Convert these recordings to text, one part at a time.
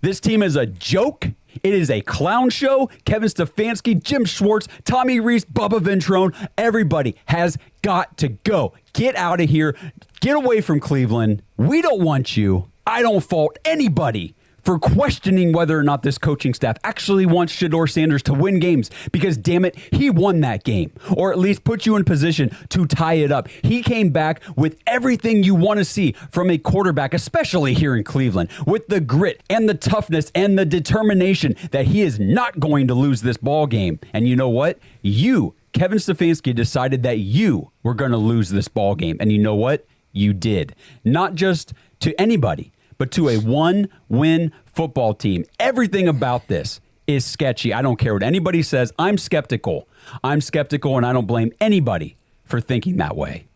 This team is a joke. It is a clown show. Kevin Stefanski, Jim Schwartz, Tommy Rees, Bubba Ventrone, everybody has got to go. Get out of here. Get away from Cleveland. We don't want you. I don't fault anybody for questioning whether or not this coaching staff actually wants Shedeur Sanders to win games because, damn it, he won that game, or at least put you in position to tie it up. He came back with everything you want to see from a quarterback, especially here in Cleveland, with the grit and the toughness and the determination that he is not going to lose this ball game. And you know what? You, Kevin Stefanski, decided that you were going to lose this ball game. And you know what? You did. Not just to anybody, but to a one-win football team. Everything about this is sketchy. I don't care what anybody says. I'm skeptical. And I don't blame anybody for thinking that way.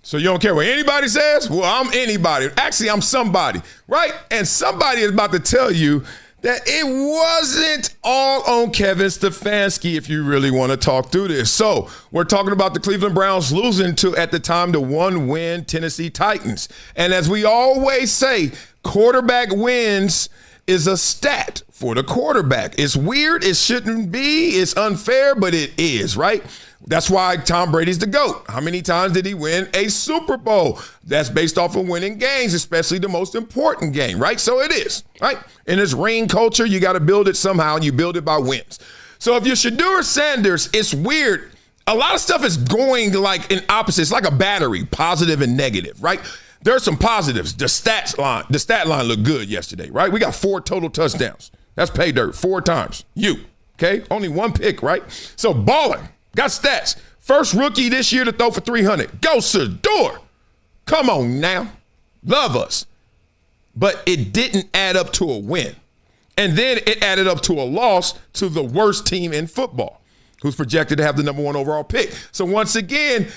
So you don't care what anybody says? Well, I'm anybody. Actually, I'm somebody, right? And somebody is about to tell you that it wasn't all on Kevin Stefanski if you really want to talk through this. So we're talking about the Cleveland Browns losing to, at the time, the one-win Tennessee Titans. And as we always say, quarterback wins is a stat for the quarterback. It's weird. It shouldn't be. It's unfair, but it is, right? That's why Tom Brady's the GOAT. How many times did he win a Super Bowl? That's based off of winning games, especially the most important game, right? So it is, right? In this ring culture, you got to build it somehow, and you build it by wins. So if you're Shedeur Sanders, it's weird. A lot of stuff is going like in opposites, like a battery, positive and negative, right? There's some positives. The stat line looked good yesterday, right? We got 4 total touchdowns. That's pay dirt 4 times. Okay? Only 1 pick, right? So balling. Got stats. First rookie this year to throw for 300. Go Shadur. Come on now. Love us. But it didn't add up to a win. And then it added up to a loss to the worst team in football, who's projected to have the number 1 overall pick. So once again,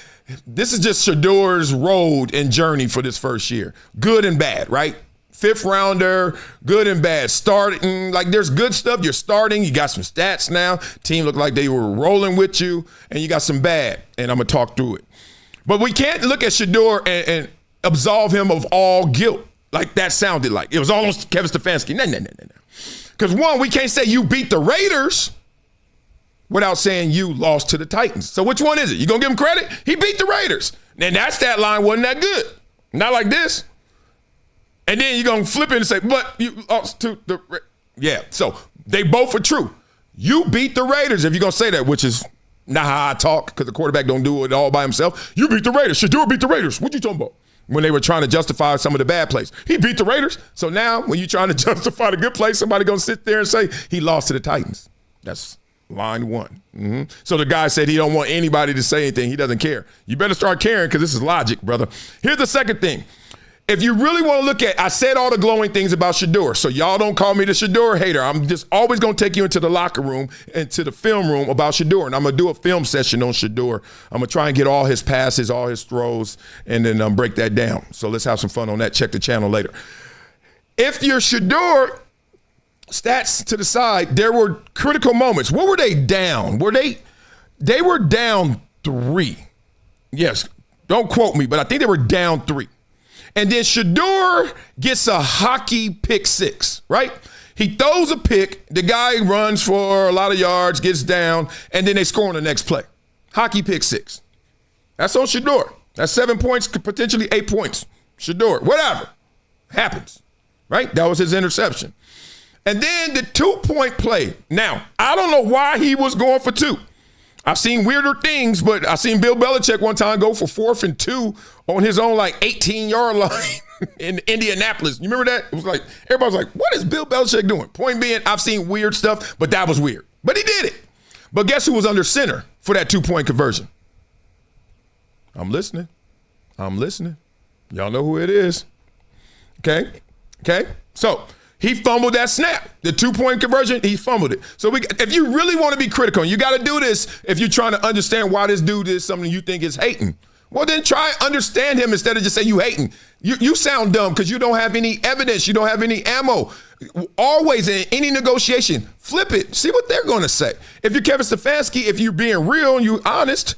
this is just Shadeur's road and journey for this first year. Good and bad, right? 5th rounder, good and bad. Starting, like there's good stuff. You're starting. You got some stats now. Team looked like they were rolling with you, and you got some bad, and I'm going to talk through it. But we can't look at Shedeur and absolve him of all guilt like that sounded like. It was all on Kevin Stefanski. No. Because one, we can't say you beat the Raiders without saying you lost to the Titans. So which one is it? You going to give him credit? He beat the Raiders. And that stat line wasn't that good. Not like this. And then you're going to flip it and say, but you lost to the – yeah. So they both are true. You beat the Raiders if you're going to say that, which is not how I talk because the quarterback don't do it all by himself. You beat the Raiders. Shedeur beat the Raiders. What you talking about? When they were trying to justify some of the bad plays. He beat the Raiders. So now when you're trying to justify the good plays, somebody going to sit there and say he lost to the Titans. That's line 1. Mm-hmm. So the guy said he don't want anybody to say anything. He doesn't care. You better start caring because this is logic, brother. Here's the second thing. If you really want to look at, I said all the glowing things about Shedeur, so y'all don't call me the Shedeur hater. I'm just always going to take you into the locker room and to the film room about Shedeur, and I'm going to do a film session on Shedeur. I'm going to try and get all his passes, all his throws, and then break that down. So let's have some fun on that. Check the channel later. If you're Shedeur, stats to the side, there were critical moments. What were they down? They were down 3. Yes, don't quote me, but I think they were down 3. And then Shedeur gets a hockey pick 6, right? He throws a pick. The guy runs for a lot of yards, gets down, and then they score on the next play. Hockey pick 6. That's on Shedeur. That's 7 points, potentially 8 points. Shedeur, whatever. Happens, right? That was his interception. And then the 2-point play. Now, I don't know why he was going for 2. I've seen weirder things, but I seen Bill Belichick one time go for 4th and 2 on his own 18-yard line in Indianapolis. You remember that? It was like, everybody was like, what is Bill Belichick doing? Point being, I've seen weird stuff, but that was weird. But he did it. But guess who was under center for that 2-point conversion? I'm listening. Y'all know who it is. Okay? So he fumbled that snap. The 2-point conversion, he fumbled it. So if you really want to be critical, and you got to do this if you're trying to understand why this dude is something you think is hating. Well, then try and understand him instead of just saying you hating. You sound dumb because you don't have any evidence. You don't have any ammo. Always in any negotiation, flip it. See what they're going to say. If you're Kevin Stefanski, if you're being real and you honest,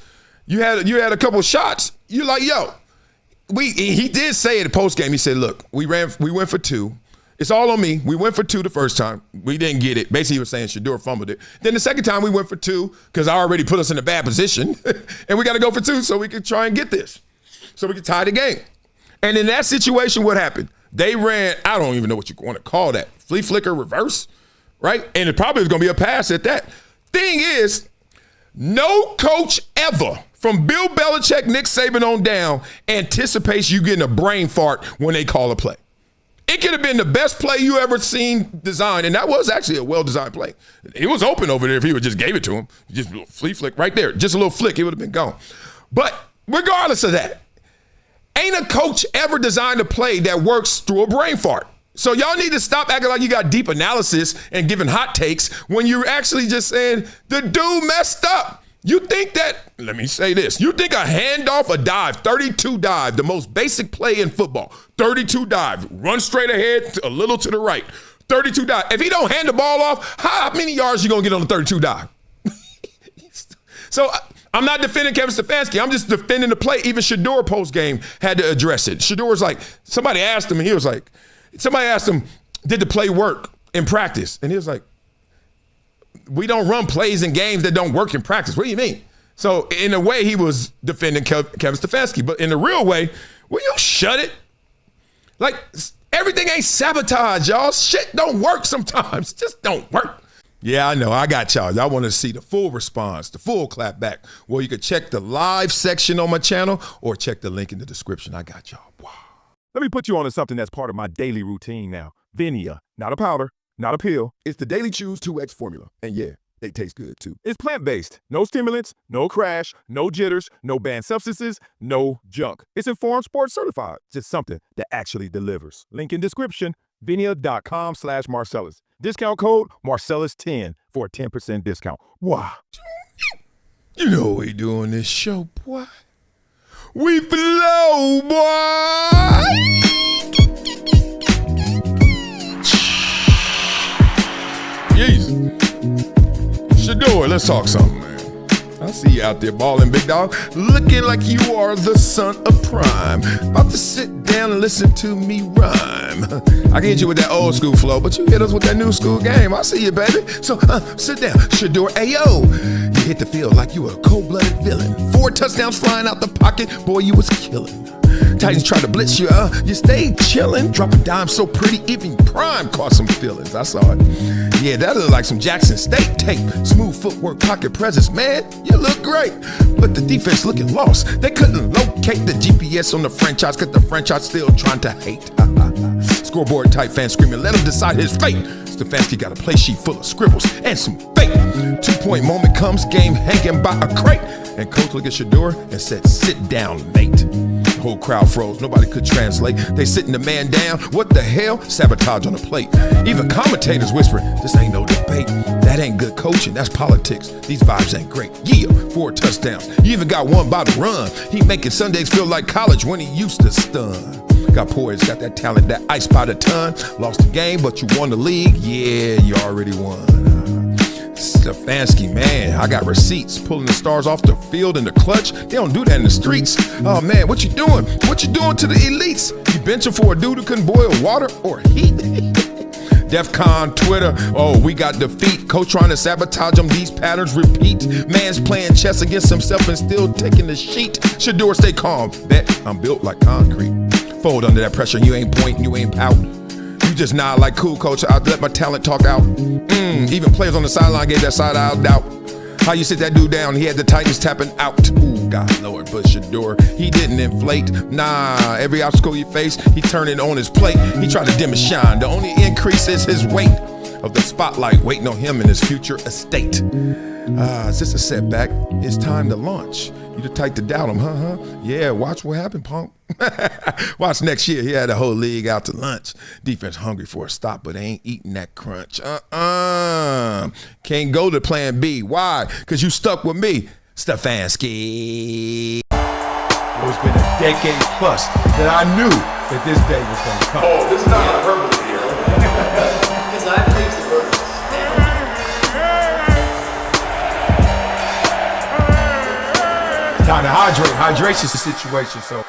you had a couple of shots. You're like, yo, he did say at the post game. He said, look, we went for 2. It's all on me. We went for 2 the first time. We didn't get it. Basically, he was saying Shadur fumbled it. Then the second time we went for 2 because I already put us in a bad position. And we got to go for 2 so we could try and get this. So we could tie the game. And in that situation, what happened? They ran, I don't even know what you want to call that. Flea flicker reverse, right? And it probably was going to be a pass at that. Thing is, no coach ever, from Bill Belichick, Nick Saban on down, anticipates you getting a brain fart when they call a play. It could have been the best play you ever seen designed, and that was actually a well-designed play. It was open over there if he would just gave it to him. Just a little flea flick right there. Just a little flick, it would have been gone. But regardless of that, ain't a coach ever designed a play that works through a brain fart. So y'all need to stop acting like you got deep analysis and giving hot takes when you're actually just saying, the dude messed up. You think that, let me say this, you think a handoff, a dive, 32 dive, the most basic play in football, 32 dive, run straight ahead, a little to the right, 32 dive. If he don't hand the ball off, how many yards you gonna get on the 32 dive? So I'm not defending Kevin Stefanski. I'm just defending the play. Even Shedeur post-game had to address it. Shedeur's like, somebody asked him, and he was like, did the play work in practice? And he was like, we don't run plays in games that don't work in practice. What do you mean? So in a way, he was defending Kevin Stefanski. But in the real way, will you shut it? Like, everything ain't sabotage, y'all. Shit don't work sometimes. Just don't work. Yeah, I know. I got y'all. Y'all want to see the full response, the full clap back. Well, you could check the live section on my channel or check the link in the description. I got y'all. Wow. Let me put you on to something that's part of my daily routine now. VINIA, not a powder, not a pill. It's the Daily Chews 2X formula. And yeah, they taste good too. It's plant-based. No stimulants, no crash, no jitters, no banned substances, no junk. It's Informed Sports certified. Just something that actually delivers. Link in description, vinia.com/Marcellus. Discount code Marcellus10 for a 10% discount. Wow. You know what we do on this show, boy. We flow, boy. Jesus. Shedeur, let's talk something, man. I see you out there balling, big dog. Looking like you are the son of prime. About to sit down and listen to me rhyme. I can hit you with that old school flow, but you hit us with that new school game. I see you, baby. So sit down, Shedeur. Ayo. You hit the field like you a cold-blooded villain. 4 touchdowns flying out the pocket. Boy, you was killing. Titans try to blitz you, you stayed chillin'. Drop a dime so pretty, even Prime caught some feelings. I saw it. Yeah, that looked like some Jackson State tape. Smooth footwork, pocket presence, man, you look great. But the defense looking lost. They couldn't locate the GPS on the franchise, cause the franchise still trying to hate. Scoreboard type fan screaming, let him decide his fate. Stefanski got a play sheet full of scribbles and some fake. 2-point moment comes, game hanging by a crate. And coach looked at Shadur and said, sit down, mate. The whole crowd froze, nobody could translate. They sitting the man down, what the hell? Sabotage on the plate. Even commentators whispering, this ain't no debate. That ain't good coaching, that's politics. These vibes ain't great. Yeah, 4 touchdowns. You even got one by the run. He making Sundays feel like college when he used to stun. Got poise, got that talent, that ice by the ton. Lost the game, but you won the league. Yeah, you already won. Stefanski, man, I got receipts. Pulling the stars off the field in the clutch. They don't do that in the streets. Oh man, what you doing? What you doing to the elites? You benching for a dude who couldn't boil water or heat? DEFCON, Twitter, oh, we got defeat. Coach trying to sabotage them, these patterns repeat. Man's playing chess against himself and still taking the sheet. Shedeur, stay calm. Bet I'm built like concrete. Fold under that pressure, you ain't pointing, you ain't pouting. You just nod like cool, coach. I'll let my talent talk out. Even players on the sideline gave that side-eye doubt. How you sit that dude down? He had the Titans tapping out. Ooh, God, Lord, but Shedeur, he didn't inflate. Nah, every obstacle he faced, he turned it on his plate. He tried to dim his shine. The only increase is his weight of the spotlight waiting on him in his future estate. Is this a setback? It's time to launch. You the type to doubt him, huh? Yeah, watch what happened, punk. Watch next year. He had the whole league out to lunch. Defense hungry for a stop, but they ain't eating that crunch. Can't go to plan B. Why? Because you stuck with me, Stefanski. It's been a decade plus that I knew that this day was going to come. Oh, this is not hyperbole here. Because I believe the verse. Time to hydrate. Hydration's the situation, so